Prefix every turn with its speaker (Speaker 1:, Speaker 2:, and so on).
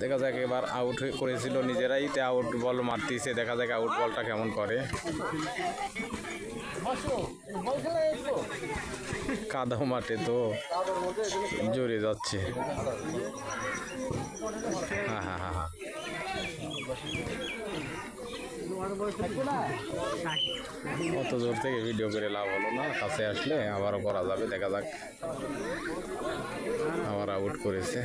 Speaker 1: দেখা যাক এবার আউট করেছিল নিজেরাই, তে আউট বল মারতেছে, দেখা যাক আউট বলটা কেমন করে। কাদাও মাঠে তো জোরে যাচ্ছে। হ্যাঁ হ্যাঁ হ্যাঁ হ্যাঁ, অত দূর থেকে ভিডিও করে লাভ হলো না, কাছে আসলে আবারও করা যাবে। দেখা যাক, আবার আউট করেছে।